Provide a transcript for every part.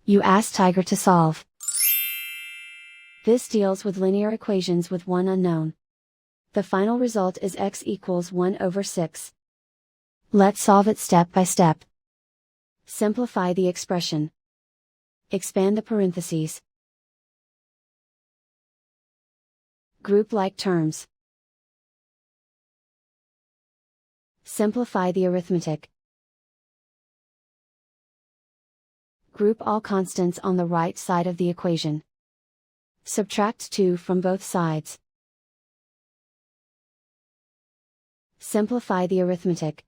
You ask Tiger to solve. This deals with linear equations with one unknown. The final result is x equals 1/6. Let's solve it step by step. Simplify the expression. Expand the parentheses. Group like terms. Simplify the arithmetic. Group all constants on the right side of the equation. Subtract 2 from both sides. Simplify the arithmetic.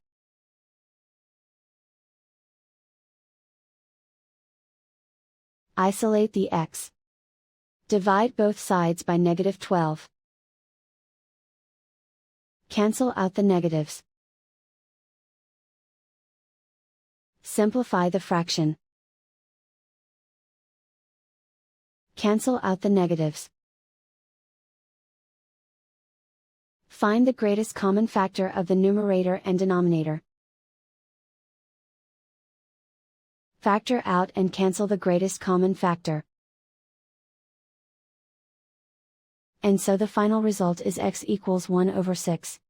Isolate the x. Divide both sides by -12. Cancel out the negatives. Simplify the fraction. Cancel out the negatives. Find the greatest common factor of the numerator and denominator. Factor out and cancel the greatest common factor. And so the final result is x equals 1/6.